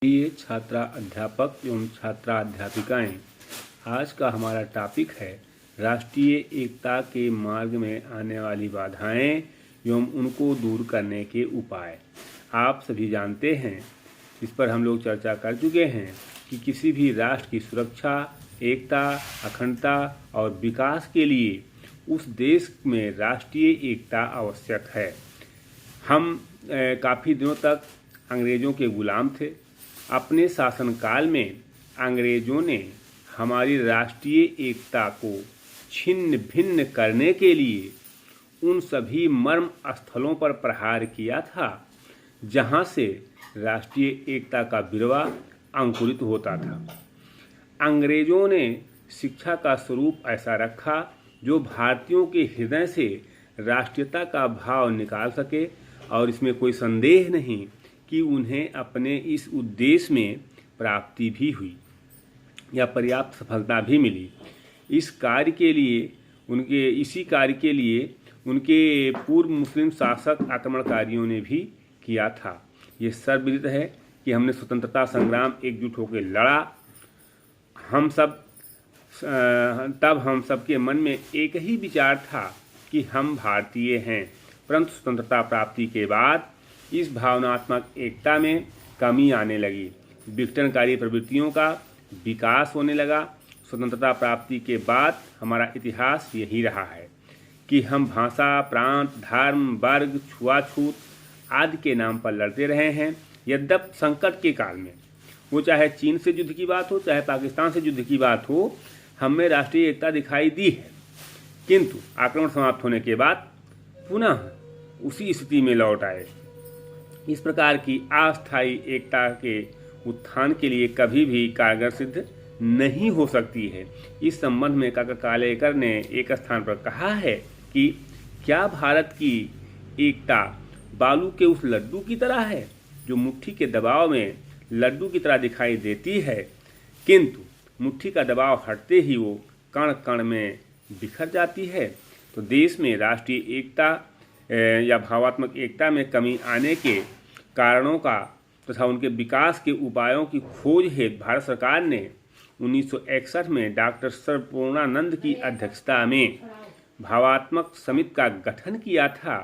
ये छात्रा अध्यापक एवं छात्रा अध्यापिकाएं, आज का हमारा टॉपिक है राष्ट्रीय एकता के मार्ग में आने वाली बाधाएं एवं उनको दूर करने के उपाय। आप सभी जानते हैं, इस पर हम लोग चर्चा कर चुके हैं कि किसी भी राष्ट्र की सुरक्षा, एकता, अखंडता और विकास के लिए उस देश में राष्ट्रीय एकता आवश्यक है। हम काफ़ी दिनों तक अंग्रेज़ों के गुलाम थे। अपने शासनकाल में अंग्रेज़ों ने हमारी राष्ट्रीय एकता को छिन्न भिन्न करने के लिए उन सभी मर्म स्थलों पर प्रहार किया था जहां से राष्ट्रीय एकता का बिरवा अंकुरित होता था। अंग्रेज़ों ने शिक्षा का स्वरूप ऐसा रखा जो भारतीयों के हृदय से राष्ट्रीयता का भाव निकाल सके, और इसमें कोई संदेह नहीं कि उन्हें अपने इस उद्देश्य में प्राप्ति भी हुई या पर्याप्त सफलता भी मिली। इसी कार्य के लिए उनके पूर्व मुस्लिम शासक आक्रमणकारियों ने भी किया था। ये सर्वविदित है कि हमने स्वतंत्रता संग्राम एकजुट होकर लड़ा। तब हम सबके मन में एक ही विचार था कि हम भारतीय हैं, परंतु स्वतंत्रता प्राप्ति के बाद इस भावनात्मक एकता में कमी आने लगी। विघटनकारी प्रवृत्तियों का विकास होने लगा। स्वतंत्रता प्राप्ति के बाद हमारा इतिहास यही रहा है कि हम भाषा, प्रांत, धर्म, वर्ग, छुआछूत आदि के नाम पर लड़ते रहे हैं। यद्यप संकट के काल में, वो चाहे चीन से युद्ध की बात हो, चाहे पाकिस्तान से युद्ध की बात हो, हमें राष्ट्रीय एकता दिखाई दी है, किंतु आक्रमण समाप्त होने के बाद पुनः उसी स्थिति में लौट आए। इस प्रकार की अस्थायी एकता के उत्थान के लिए कभी भी कारगर सिद्ध नहीं हो सकती है। इस संबंध में काका कालेकर ने एक स्थान पर कहा है कि क्या भारत की एकता बालू के उस लड्डू की तरह है जो मुट्ठी के दबाव में लड्डू की तरह दिखाई देती है, किंतु मुट्ठी का दबाव हटते ही वो कण कण में बिखर जाती है। तो देश में राष्ट्रीय एकता या भावात्मक एकता में कमी आने के कारणों का तथा उनके विकास के उपायों की खोज हेतु भारत सरकार ने 1961 में डॉक्टर सर्वपूर्णानंद की अध्यक्षता में भावात्मक समिति का गठन किया था,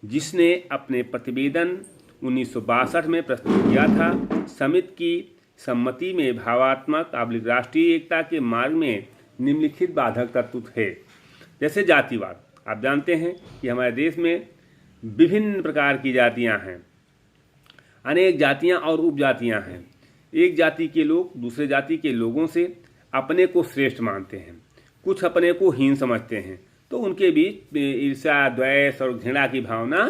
जिसने अपने प्रतिवेदन 1962 में प्रस्तुत किया था। समिति की सम्मति में भावात्मक राष्ट्रीय एकता के मार्ग में निम्नलिखित बाधक तत्व थे, जैसे जातिवाद। आप जानते हैं कि हमारे देश में विभिन्न प्रकार की जातियां हैं, अनेक जातियां और उपजातियां हैं। एक जाति के लोग दूसरे जाति के लोगों से अपने को श्रेष्ठ मानते हैं, कुछ अपने को हीन समझते हैं, तो उनके बीच ईर्ष्या, द्वेष और घृणा की भावना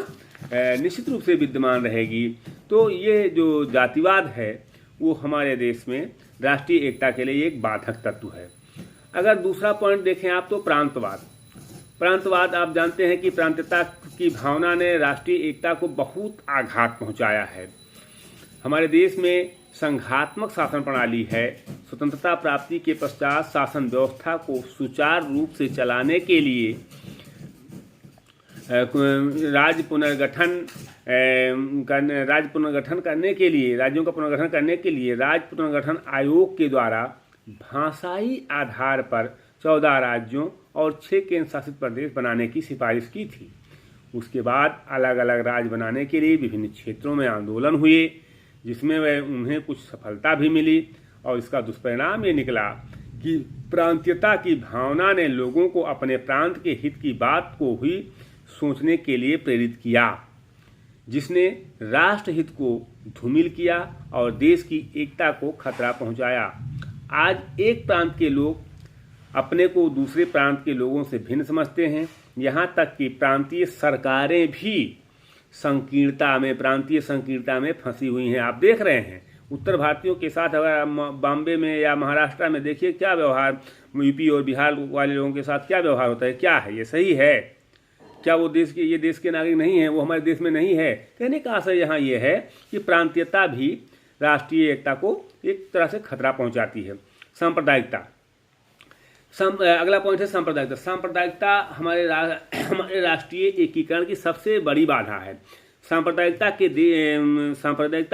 निश्चित रूप से विद्यमान रहेगी। तो ये जो जातिवाद है वो हमारे देश में राष्ट्रीय एकता के लिए एक बाधक तत्व है। अगर दूसरा पॉइंट देखें आप, तो प्रांतवाद आप जानते हैं कि प्रांतीयता की भावना ने राष्ट्रीय एकता को बहुत आघात पहुंचाया है। हमारे देश में संघात्मक शासन प्रणाली है। स्वतंत्रता प्राप्ति के पश्चात शासन व्यवस्था को सुचारू रूप से चलाने के लिए राज्यों का पुनर्गठन करने के लिए राज्य पुनर्गठन आयोग के द्वारा भाषाई आधार पर 14 राज्यों और 6 केंद्र शासित प्रदेश बनाने की सिफारिश की थी। उसके बाद अलग अलग राज्य बनाने के लिए विभिन्न क्षेत्रों में आंदोलन हुए, जिसमें उन्हें कुछ सफलता भी मिली, और इसका दुष्परिणाम ये निकला कि प्रांतीयता की भावना ने लोगों को अपने प्रांत के हित की बात को ही सोचने के लिए प्रेरित किया, जिसने राष्ट्रहित को धूमिल किया और देश की एकता को खतरा पहुंचाया। आज एक प्रांत के लोग अपने को दूसरे प्रांत के लोगों से भिन्न समझते हैं। यहाँ तक कि प्रांतीय सरकारें भी प्रांतीय संकीर्णता में फंसी हुई हैं। आप देख रहे हैं उत्तर भारतीयों के साथ, अगर बॉम्बे में या महाराष्ट्र में देखिए क्या व्यवहार, यूपी और बिहार वाले लोगों के साथ क्या व्यवहार होता है। क्या है ये सही है? क्या वो ये देश के नागरिक नहीं है, वो हमारे देश में नहीं है? कहने का आशय यहाँ ये है कि प्रांतीयता भी राष्ट्रीय एकता को एक तरह से खतरा पहुँचाती है। सांप्रदायिकता, अगला पॉइंट है सांप्रदायिकता। सांप्रदायिकता हमारे राष्ट्रीय एकीकरण की सबसे बड़ी बाधा है। सांप्रदायिकता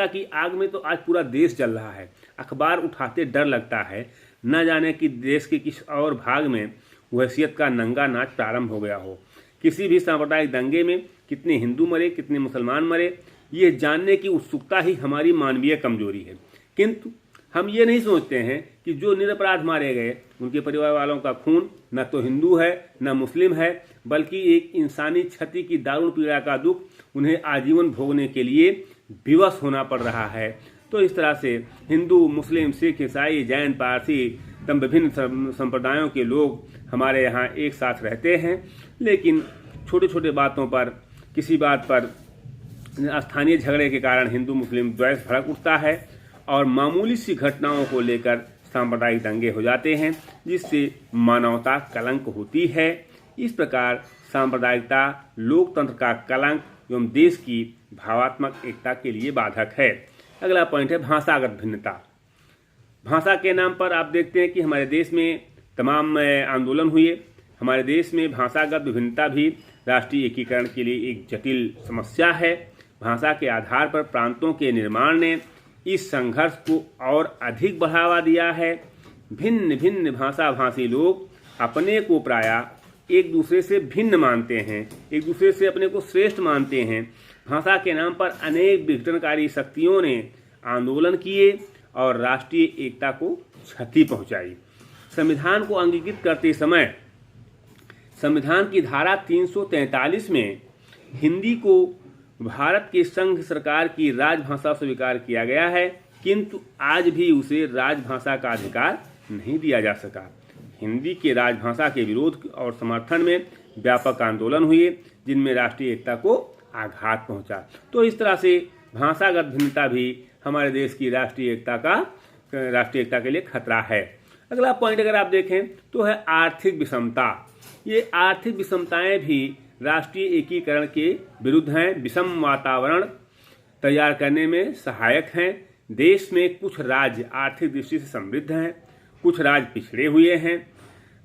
की आग में तो आज पूरा देश जल रहा है। अखबार उठाते डर लगता है, न जाने कि देश के किस और भाग में वहशियत का नंगा नाच प्रारंभ हो गया हो। किसी भी सांप्रदायिक दंगे में कितने हिंदू मरे, कितने मुसलमान मरे, ये जानने की उत्सुकता ही हमारी मानवीय कमजोरी है। किंतु हम ये नहीं सोचते हैं कि जो निरपराध मारे गए उनके परिवार वालों का खून न तो हिंदू है न मुस्लिम है, बल्कि एक इंसानी क्षति की दारुण पीड़ा का दुख उन्हें आजीवन भोगने के लिए विवश होना पड़ रहा है। तो इस तरह से हिंदू, मुस्लिम, सिख, ईसाई, जैन, पारसी, तम विभिन्न संप्रदायों के लोग हमारे यहाँ एक साथ रहते हैं, लेकिन छोटे छोटे बातों पर, किसी बात पर स्थानीय झगड़े के कारण हिंदू मुस्लिम द्वेष भड़क उठता है और मामूली सी घटनाओं को लेकर सांप्रदायिक दंगे हो जाते हैं, जिससे मानवता कलंक होती है। इस प्रकार सांप्रदायिकता लोकतंत्र का कलंक एवं देश की भावात्मक एकता के लिए बाधक है। अगला पॉइंट है भाषागत भिन्नता। भाषा के नाम पर आप देखते हैं कि हमारे देश में तमाम आंदोलन हुए। हमारे देश में भाषागत विभिन्नता भी राष्ट्रीय एकीकरण के लिए एक जटिल समस्या है। भाषा के आधार पर प्रांतों के निर्माण ने इस संघर्ष को और अधिक बढ़ावा दिया है। भिन्न भिन्न भाषा भाषी लोग अपने को प्रायः एक दूसरे से भिन्न मानते हैं, एक दूसरे से अपने को श्रेष्ठ मानते हैं। भाषा के नाम पर अनेक विघटनकारी शक्तियों ने आंदोलन किए और राष्ट्रीय एकता को क्षति पहुंचाई। संविधान को अंगीकृत करते समय संविधान की धारा 343 में हिंदी को भारत के संघ सरकार की राजभाषा स्वीकार किया गया है, किंतु आज भी उसे राजभाषा का अधिकार नहीं दिया जा सका। हिंदी के राजभाषा के विरोध और समर्थन में व्यापक आंदोलन हुए, जिनमें राष्ट्रीय एकता को आघात पहुंचा। तो इस तरह से भाषागत भिन्नता भी हमारे देश की राष्ट्रीय एकता के लिए खतरा है। अगला पॉइंट अगर आप देखें तो है आर्थिक विषमता। ये आर्थिक विषमताएं भी राष्ट्रीय एकीकरण के विरुद्ध हैं, विषम वातावरण तैयार करने में सहायक हैं। देश में कुछ राज्य आर्थिक दृष्टि से समृद्ध हैं, कुछ राज्य पिछड़े हुए हैं।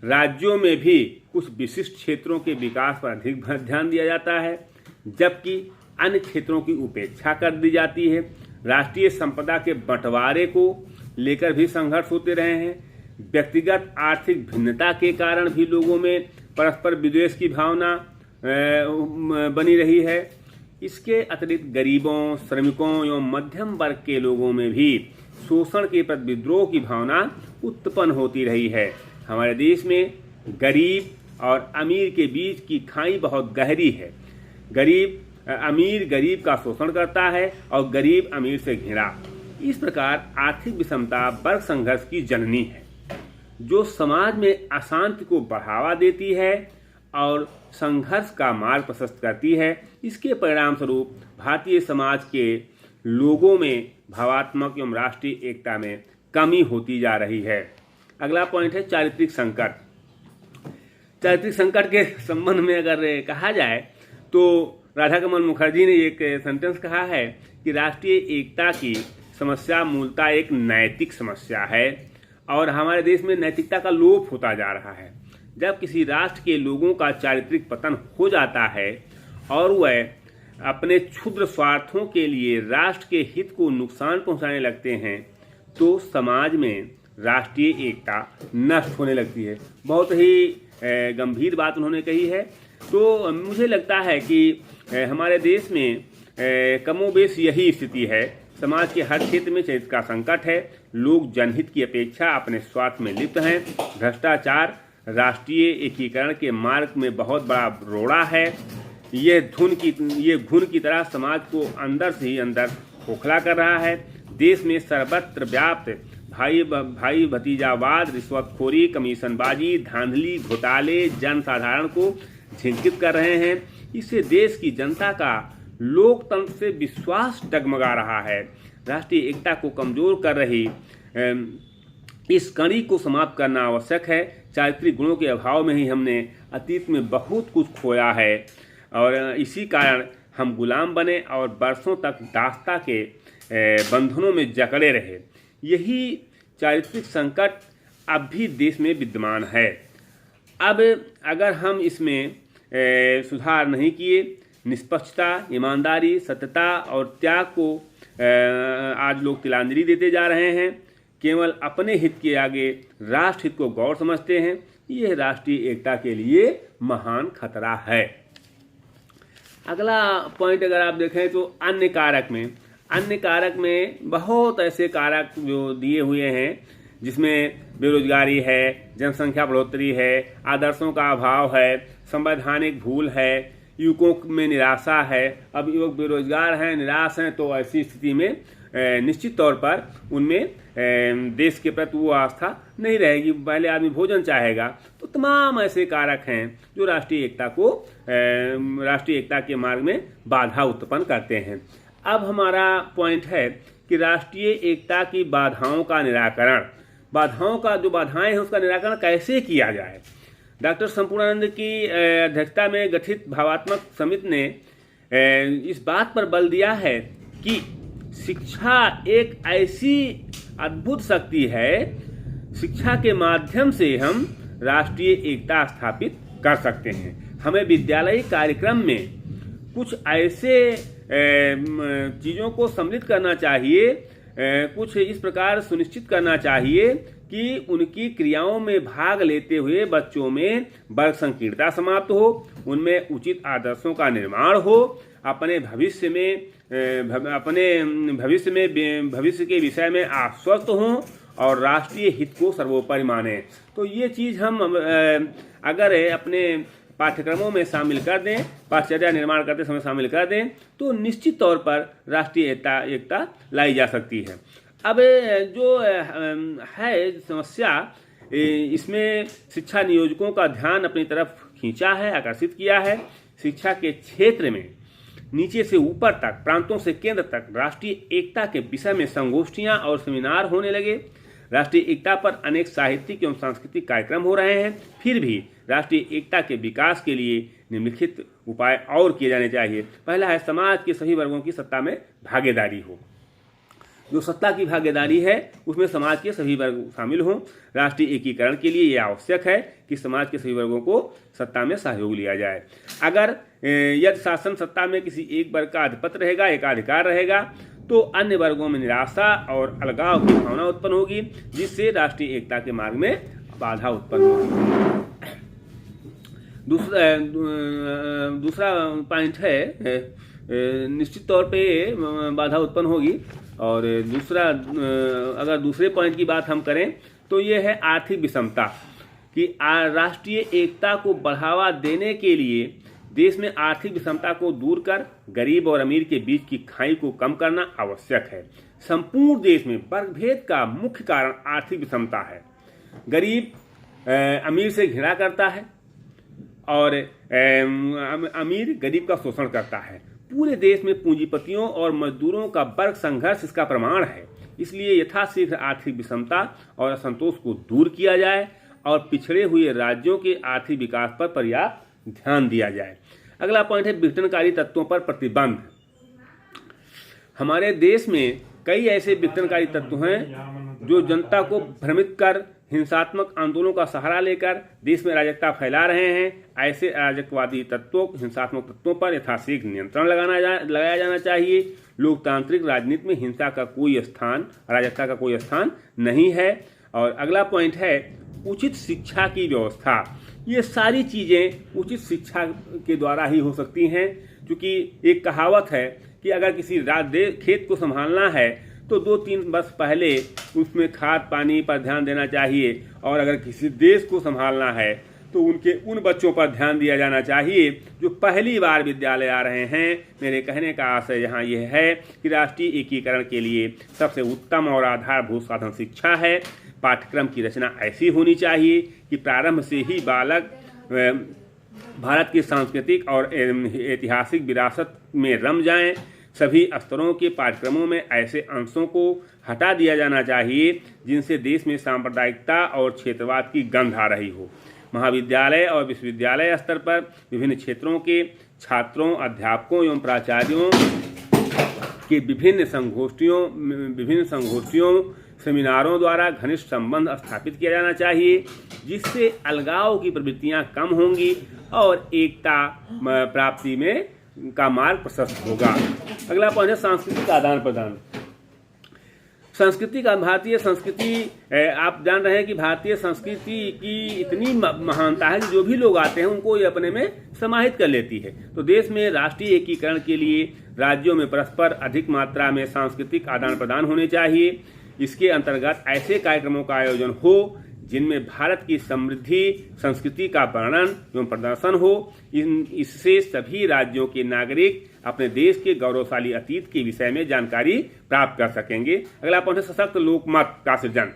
राज्यों में भी कुछ विशिष्ट क्षेत्रों के विकास पर अधिक ध्यान दिया जाता है, जबकि अन्य क्षेत्रों की उपेक्षा कर दी जाती है। राष्ट्रीय संपदा के बंटवारे को लेकर भी संघर्ष होते रहे हैं। व्यक्तिगत आर्थिक भिन्नता के कारण भी लोगों में परस्पर विद्वेष की भावना बनी रही है। इसके अतिरिक्त गरीबों, श्रमिकों एवं मध्यम वर्ग के लोगों में भी शोषण के प्रति विद्रोह की भावना उत्पन्न होती रही है। हमारे देश में गरीब और अमीर के बीच की खाई बहुत गहरी है। अमीर गरीब का शोषण करता है और गरीब अमीर से घिरा। इस प्रकार आर्थिक विषमता वर्ग संघर्ष की जननी है, जो समाज में अशांति को बढ़ावा देती है और संघर्ष का मार्ग प्रशस्त करती है। इसके परिणाम स्वरूप भारतीय समाज के लोगों में भावात्मक एवं राष्ट्रीय एकता में कमी होती जा रही है। अगला पॉइंट है चारित्रिक संकट। चारित्रिक संकट के संबंध में अगर कहा जाए तो राधाकमल मुखर्जी ने एक सेंटेंस कहा है कि राष्ट्रीय एकता की समस्या मूलतः एक नैतिक समस्या है और हमारे देश में नैतिकता का लोप होता जा रहा है। जब किसी राष्ट्र के लोगों का चारित्रिक पतन हो जाता है और वह अपने क्षुद्र स्वार्थों के लिए राष्ट्र के हित को नुकसान पहुंचाने लगते हैं, तो समाज में राष्ट्रीय एकता नष्ट होने लगती है। बहुत ही गंभीर बात उन्होंने कही है। तो मुझे लगता है कि हमारे देश में कमोबेश यही स्थिति है। समाज के हर क्षेत्र में चरित्र का संकट है। लोग जनहित की अपेक्षा अपने स्वार्थ में लिप्त हैं। भ्रष्टाचार राष्ट्रीय एकीकरण के मार्ग में बहुत बड़ा रोड़ा है। ये घुन की तरह समाज को अंदर से ही अंदर खोखला कर रहा है। देश में सर्वत्र व्याप्त भाई भतीजावाद, रिश्वतखोरी, कमीशनबाजी, धांधली, घोटाले जनसाधारण को झिंकित कर रहे हैं। इससे देश की जनता का लोकतंत्र से विश्वास डगमगा रहा है। राष्ट्रीय एकता को कमजोर कर रही इस कड़ी को समाप्त करना आवश्यक है। चारित्रिक गुणों के अभाव में ही हमने अतीत में बहुत कुछ खोया है और इसी कारण हम गुलाम बने और बरसों तक दास्ता के बंधनों में जकड़े रहे। यही चारित्रिक संकट अब भी देश में विद्यमान है। अब अगर हम इसमें सुधार नहीं किए, निष्पक्षता, ईमानदारी, सत्यता और त्याग को आज लोग तिलांजलि देते जा रहे हैं। केवल अपने हित के आगे राष्ट्र हित को गौर समझते हैं। यह राष्ट्रीय एकता के लिए महान खतरा है। अगला पॉइंट अगर आप देखें तो अन्य कारक में बहुत ऐसे कारक जो दिए हुए हैं, जिसमें बेरोजगारी है, जनसंख्या बढ़ोतरी है, आदर्शों का अभाव है, संवैधानिक भूल है, युवकों में निराशा है। अब युवक बेरोजगार हैं, निराश हैं, तो ऐसी स्थिति में निश्चित तौर पर उनमें देश के प्रति वो आस्था नहीं रहेगी। पहले आदमी भोजन चाहेगा। तो तमाम ऐसे कारक हैं जो राष्ट्रीय एकता के मार्ग में बाधा उत्पन्न करते हैं। अब हमारा पॉइंट है कि राष्ट्रीय एकता की बाधाओं का निराकरण, बाधाएं हैं उसका निराकरण कैसे किया जाए। डॉक्टर संपूर्णानंद की अध्यक्षता में गठित भावात्मक समिति ने इस बात पर बल दिया है कि शिक्षा एक ऐसी अद्भुत शक्ति है, शिक्षा के माध्यम से हम राष्ट्रीय एकता स्थापित कर सकते हैं। हमें विद्यालयी कार्यक्रम में कुछ ऐसे चीज़ों को सम्मिलित करना चाहिए, कुछ इस प्रकार सुनिश्चित करना चाहिए कि उनकी क्रियाओं में भाग लेते हुए बच्चों में वर्ग संकीर्णता समाप्त हो, उनमें उचित आदर्शों का निर्माण हो, अपने भविष्य के विषय में आश्वस्त हों और राष्ट्रीय हित को सर्वोपरि माने। तो ये चीज़ हम अगर अपने पाठ्यक्रमों में शामिल कर दें, पाठचर्या निर्माण करते समय शामिल कर दें, तो निश्चित तौर पर राष्ट्रीय एकता लाई जा सकती है। अब जो है समस्या, इसमें शिक्षा नियोजकों का ध्यान अपनी तरफ खींचा है, आकर्षित किया है। शिक्षा के क्षेत्र में नीचे से ऊपर तक, प्रांतों से केंद्र तक राष्ट्रीय एकता के विषय में संगोष्ठियां और सेमिनार होने लगे। राष्ट्रीय एकता पर अनेक साहित्यिक एवं सांस्कृतिक कार्यक्रम हो रहे हैं। फिर भी राष्ट्रीय एकता के विकास के लिए निम्नलिखित उपाय और किए जाने चाहिए। पहला है, समाज के सभी वर्गों की सत्ता में भागीदारी हो। जो सत्ता की भागीदारी है उसमें समाज के सभी वर्ग शामिल हों। राष्ट्रीय एकीकरण के लिए यह आवश्यक है कि समाज के सभी वर्गों को सत्ता में सहयोग लिया जाए। अगर यदि शासन सत्ता में किसी एक वर्ग का आधिपत्य रहेगा, एकाधिकार रहेगा, तो अन्य वर्गों में निराशा और अलगाव की भावना उत्पन्न होगी, जिससे राष्ट्रीय एकता के मार्ग में बाधा उत्पन्न होगी। दूसरा पॉइंट है, निश्चित तौर पे बाधा उत्पन्न होगी। और अगर दूसरे पॉइंट की बात हम करें तो ये है आर्थिक विषमता, कि राष्ट्रीय एकता को बढ़ावा देने के लिए देश में आर्थिक विषमता को दूर कर गरीब और अमीर के बीच की खाई को कम करना आवश्यक है। संपूर्ण देश में वर्गभेद का मुख्य कारण आर्थिक विषमता है। गरीब अमीर से घृणा करता है और अमीर गरीब का शोषण करता है। पूरे देश में पूंजीपतियों और मजदूरों का वर्ग संघर्ष इसका प्रमाण है। इसलिए यथाशीघ्र आर्थिक विषमता और असंतोष को दूर किया जाए और पिछड़े हुए राज्यों के आर्थिक विकास पर पर्याप्त ध्यान दिया जाए। अगला पॉइंट है, विघटनकारी तत्वों पर प्रतिबंध। हमारे देश में कई ऐसे विघटनकारी तत्व हैं जो जनता को भ्रमित कर हिंसात्मक आंदोलनों का सहारा लेकर देश में अराजकता फैला रहे हैं। ऐसे अराजकवादी तत्वों, हिंसात्मक तत्वों पर यथाशीघ्र नियंत्रण लगाया जाना चाहिए। लोकतांत्रिक राजनीति में हिंसा का कोई स्थान, अराजकता का कोई स्थान नहीं है। और अगला पॉइंट है, उचित शिक्षा की व्यवस्था। ये सारी चीज़ें उचित शिक्षा के द्वारा ही हो सकती हैं, क्योंकि एक कहावत है कि अगर किसी खेत को संभालना है तो 2-3 वर्ष पहले उसमें खाद पानी पर ध्यान देना चाहिए, और अगर किसी देश को संभालना है तो उन बच्चों पर ध्यान दिया जाना चाहिए जो पहली बार विद्यालय आ रहे हैं। मेरे कहने का आशय यहाँ यह है कि राष्ट्रीय एकीकरण के लिए सबसे उत्तम और आधारभूत साधन शिक्षा है। पाठ्यक्रम की रचना ऐसी होनी चाहिए कि प्रारंभ से ही बालक भारत की सांस्कृतिक और ऐतिहासिक विरासत में रम जाएं। सभी स्तरों के पाठ्यक्रमों में ऐसे अंशों को हटा दिया जाना चाहिए जिनसे देश में सांप्रदायिकता और क्षेत्रवाद की गंध आ रही हो। महाविद्यालय और विश्वविद्यालय स्तर पर विभिन्न क्षेत्रों के छात्रों, अध्यापकों एवं प्राचार्यों के विभिन्न संगोष्ठियों सेमिनारों द्वारा घनिष्ठ संबंध स्थापित किया जाना चाहिए, जिससे अलगाव की प्रवृत्तियां कम होंगी और एकता प्राप्ति में का मार्ग प्रशस्त होगा। अगला पॉइंट है सांस्कृतिक आदान प्रदान। संस्कृति का भारतीय संस्कृति, आप जान रहे हैं कि भारतीय संस्कृति की इतनी महानता है कि जो भी लोग आते हैं उनको ये अपने में समाहित कर लेती है। तो देश में राष्ट्रीय एकीकरण के लिए राज्यों में परस्पर अधिक मात्रा में सांस्कृतिक आदान प्रदान होने चाहिए। इसके अंतर्गत ऐसे कार्यक्रमों का आयोजन हो जिनमें भारत की समृद्धि संस्कृति का वर्णन एवं प्रदर्शन हो। इससे सभी राज्यों के नागरिक अपने देश के गौरवशाली अतीत के विषय में जानकारी प्राप्त कर सकेंगे। अगला पॉइंट है सशक्त लोकमत का सृजन।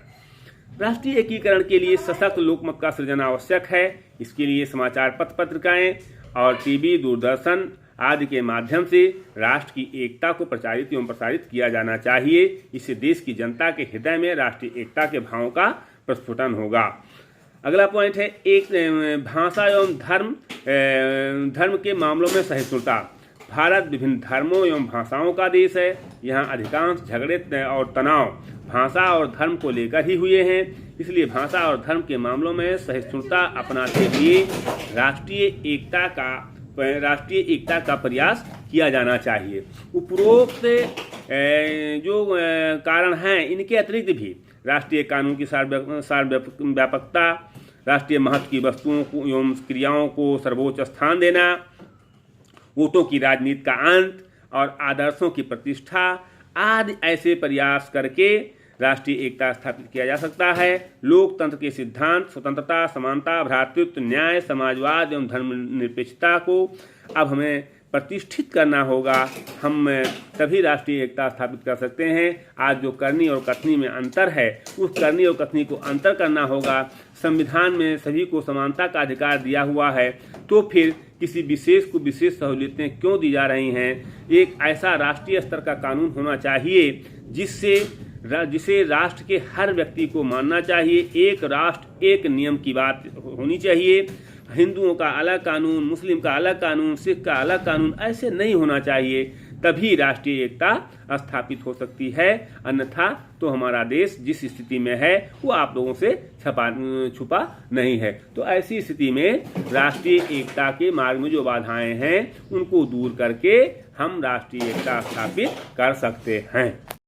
राष्ट्रीय एकीकरण के लिए सशक्त लोकमत का सृजन आवश्यक है। इसके लिए समाचार पत्र पत्रिकाएं और टीवी, दूरदर्शन आदि के माध्यम से राष्ट्र की एकता को प्रचारित एवं प्रसारित किया जाना चाहिए। इससे देश की जनता के हृदय में राष्ट्रीय एकता के भावों का प्रस्फुटन होगा। अगला पॉइंट है एक भाषा एवं धर्म के मामलों में सहिष्णुता। भारत विभिन्न धर्मों एवं भाषाओं का देश है। यहाँ अधिकांश झगड़े और तनाव भाषा और धर्म को लेकर ही हुए हैं। इसलिए भाषा और धर्म के मामलों में सहिष्णुता अपनाते हुए राष्ट्रीय एकता का प्रयास किया जाना चाहिए। उपरोक्त जो कारण हैं, इनके अतिरिक्त भी राष्ट्रीय कानून की सार्वव्यापकता, राष्ट्रीय महत्व की वस्तुओं को एवं क्रियाओं को सर्वोच्च स्थान देना, वोटों की राजनीति का अंत और आदर्शों की प्रतिष्ठा आदि ऐसे प्रयास करके राष्ट्रीय एकता स्थापित किया जा सकता है। लोकतंत्र के सिद्धांत स्वतंत्रता, समानता, भ्रातृत्व, न्याय, समाजवाद एवं धर्मनिरपेक्षता को अब हमें प्रतिष्ठित करना होगा। हम तभी राष्ट्रीय एकता स्थापित कर सकते हैं। आज जो करनी और कथनी में अंतर है, उस करनी और कथनी को अंतर करना होगा। संविधान में सभी को समानता का अधिकार दिया हुआ है, तो फिर किसी विशेष को विशेष सहूलियतें क्यों दी जा रही हैं। एक ऐसा राष्ट्रीय स्तर का कानून होना चाहिए जिसे राष्ट्र के हर व्यक्ति को मानना चाहिए। एक राष्ट्र एक नियम की बात होनी चाहिए। हिंदुओं का अलग कानून, मुस्लिम का अलग कानून, सिख का अलग कानून, ऐसे नहीं होना चाहिए। तभी राष्ट्रीय एकता स्थापित हो सकती है। अन्यथा तो हमारा देश जिस स्थिति में है वो आप लोगों से छुपा नहीं है। तो ऐसी स्थिति में राष्ट्रीय एकता के मार्ग में जो बाधाएं हैं उनको दूर करके हम राष्ट्रीय एकता स्थापित कर सकते हैं।